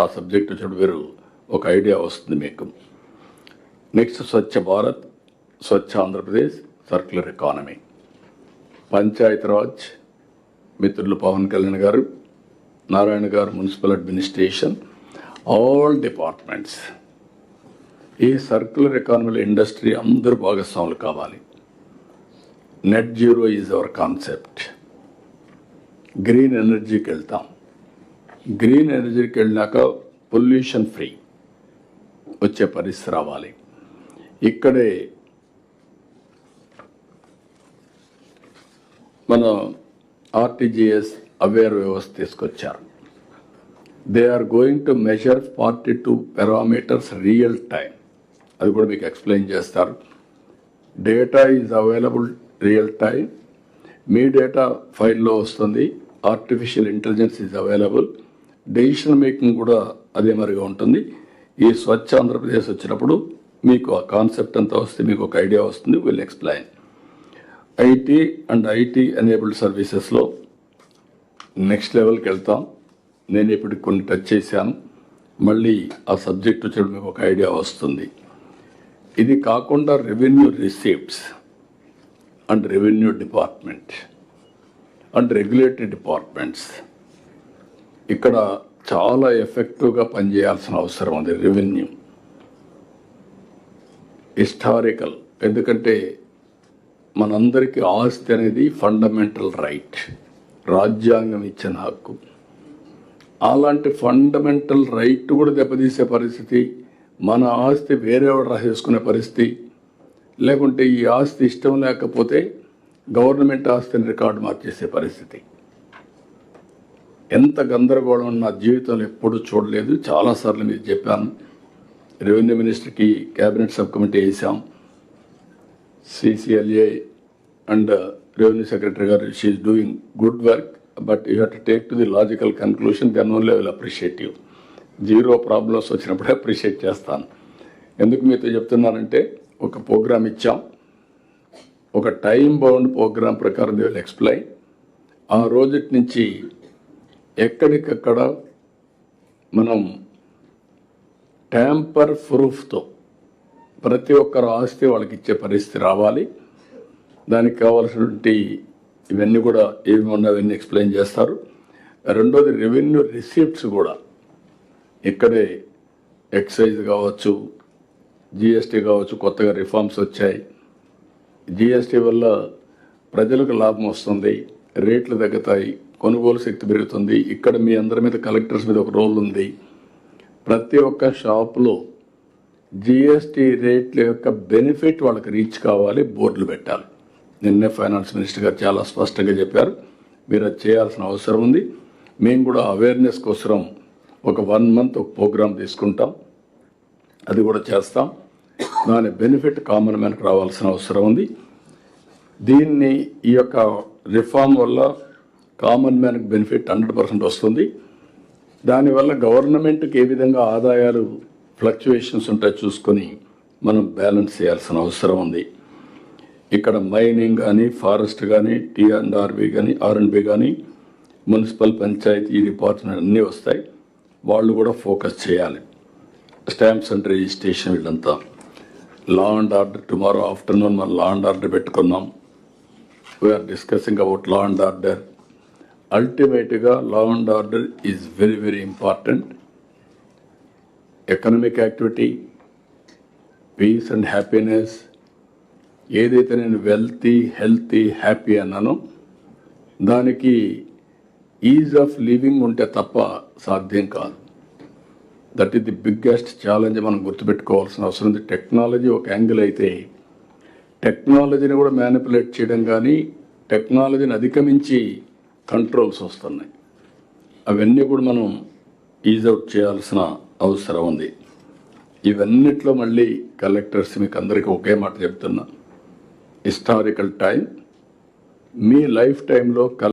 ఆ సబ్జెక్ట్ వచ్చి మీరు ఒక ఐడియా వస్తుంది మీకు. Next Swachh Bharat, Swachh Andhra Pradesh, circular economy, Panchayati Raj మిత్రులు Pawan Kalyan garu, Narayana garu municipal administration, all departments. ఈ సర్క్యులర్ ఎకానమీలో ఇండస్ట్రీ అందరూ భాగస్వాములు కావాలి. Net zero is our concept. Green ఎనర్జీకి వెళ్తాం. గ్రీన్ ఎనర్జీకి వెళ్ళినాక పొల్యూషన్ ఫ్రీ వచ్చే పరిస్థితి రావాలి. ఇక్కడే మన ఆర్టీజీఎస్ అవేర్ వ్యవస్థ తీసుకొచ్చారు. They are going to measure 42 parameters real time. అది కూడా మీకు ఎక్స్ప్లెయిన్ చేస్తారు. Data is available real time. మీ డేటా ఫైల్లో వస్తుంది. Artificial intelligence is available. Decision making కూడా అదే మరిగా ఉంటుంది. ఈ స్వచ్ఛ ఆంధ్రప్రదేశ్ వచ్చినప్పుడు మీకు ఆ కాన్సెప్ట్ అంతా వస్తే మీకు ఒక ఐడియా వస్తుంది. Will explain. IT and IT enabled సర్వీసెస్లో నెక్స్ట్ లెవెల్కి వెళ్తాం. నేను ఇప్పుడు కొన్ని టచ్ చేశాను. మళ్ళీ ఆ సబ్జెక్ట్ వచ్చేప్పుడు మీకు ఒక ఐడియా వస్తుంది. ఇది కాకుండా revenue receipts and revenue department and regulatory departments ఇక్కడ చాలా ఎఫెక్టివ్గా పనిచేయాల్సిన అవసరం ఉంది. రెవెన్యూ హిస్టారికల్, ఎందుకంటే మనందరికీ ఆస్తి అనేది ఫండమెంటల్ రైట్, రాజ్యాంగం ఇచ్చిన హక్కు. అలాంటి ఫండమెంటల్ రైట్ కూడా దెబ్బతీసే పరిస్థితి, మన ఆస్తి వేరేవాడు రాసేసుకునే పరిస్థితి, లేకుంటే ఈ ఆస్తి ఇష్టం లేకపోతే గవర్నమెంట్ ఆస్తిని రికార్డు మార్చేసే పరిస్థితి. ఎంత గందరగోళం నా జీవితంలో ఎప్పుడూ చూడలేదు. చాలాసార్లు మీకు చెప్పాను. రెవెన్యూ మినిస్టర్కి క్యాబినెట్ సబ్ కమిటీ వేసాం. CCLA అండ్ రెవెన్యూ సెక్రటరీ గారు, she's doing good work, but you have to take to the logical conclusion, then only I will appreciate you. Zero problems వచ్చినప్పుడే అప్రిషియేట్ చేస్తాను. ఎందుకు మీతో చెప్తున్నానంటే, ఒక ప్రోగ్రామ్ ఇచ్చాం, ఒక టైం బౌండ్ ప్రోగ్రామ్ ప్రకారం దే విల్ ఎక్స్ప్లెయిన్. ఆ రోజు నుంచి ఎక్కడికక్కడ మనం ట్యాంపర్ ప్రూఫ్తో ప్రతి ఒక్కరు ఆస్తి వాళ్ళకి ఇచ్చే పరిస్థితి రావాలి. దానికి కావాల్సినటువంటి ఇవన్నీ కూడా ఏమి ఉన్నా అవన్నీ ఎక్స్ప్లెయిన్ చేస్తారు. రెండోది రెవెన్యూ రిసీప్ట్స్ కూడా ఇక్కడే ఎక్సైజ్ కావచ్చు, GST కావచ్చు, కొత్తగా రిఫార్మ్స్ వచ్చాయి. GST వల్ల ప్రజలకు లాభం వస్తుంది, రేట్లు తగ్గుతాయి, కొనుగోలు శక్తి పెరుగుతుంది. ఇక్కడ మీ అందరి మీద కలెక్టర్స్ మీద ఒక రోల్ ఉంది. ప్రతి ఒక్క షాపులో GST రేట్ల యొక్క బెనిఫిట్ వాళ్ళకి రీచ్ కావాలి, బోర్డులు పెట్టాలి. నిన్నే ఫైనాన్స్ మినిస్టర్ గారు చాలా స్పష్టంగా చెప్పారు. మీరు అది చేయాల్సిన అవసరం ఉంది. మేము కూడా అవేర్నెస్ కోసం ఒక 1 month ఒక ప్రోగ్రాం తీసుకుంటాం, అది కూడా చేస్తాం. దాని బెనిఫిట్ కామన్ మ్యాన్కి రావాల్సిన అవసరం ఉంది. దీన్ని ఈ యొక్క రిఫార్మ్ వల్ల కామన్ మ్యాన్కి బెనిఫిట్ 100% వస్తుంది. దానివల్ల గవర్నమెంట్కి ఏ విధంగా ఆదాయాలు ఫ్లక్చువేషన్స్ ఉంటాయో చూసుకొని మనం బ్యాలెన్స్ చేయాల్సిన అవసరం ఉంది. ఇక్కడ మైనింగ్ కానీ, ఫారెస్ట్ కానీ, T&RB కానీ, R&B కానీ, మున్సిపల్ పంచాయతీ డిపార్ట్మెంట్ అన్నీ వస్తాయి. వాళ్ళు కూడా ఫోకస్ చేయాలి. స్టాంప్స్ అండ్ రిజిస్ట్రేషన్ వీళ్ళంతా. Law and order, tomorrow afternoon మనం లా అండ్ ఆర్డర్ పెట్టుకున్నాం. We are discussing about law and order. అల్టిమేట్గా law and order is very very important. Economic activity, peace and happiness, ఏదైతే నేను వెల్తీ, హెల్తీ, హ్యాపీ అన్నానో దానికి is of living ఉంటే తప్ప సాధ్యం కాదు. That is the biggest challenge మనం గుర్తుపెట్టుకోవాల్సిన అవసరం ఉంది. టెక్నాలజీ ఒక యాంగిల్ అయితే, టెక్నాలజీని కూడా మ్యానిపులేట్ చేయడం కానీ, టెక్నాలజీని అధిగమించి కంట్రోల్స్ వస్తున్నాయి. అవన్నీ కూడా మనం ఈజ్ అవుట్ చేయాల్సిన అవసరం ఉంది. ఇవన్నిట్లో మళ్ళీ కలెక్టర్స్ మీకు అందరికీ ఒకే మాట చెప్తున్నా, హిస్టారికల్ టైం. మీ లైఫ్ టైంలో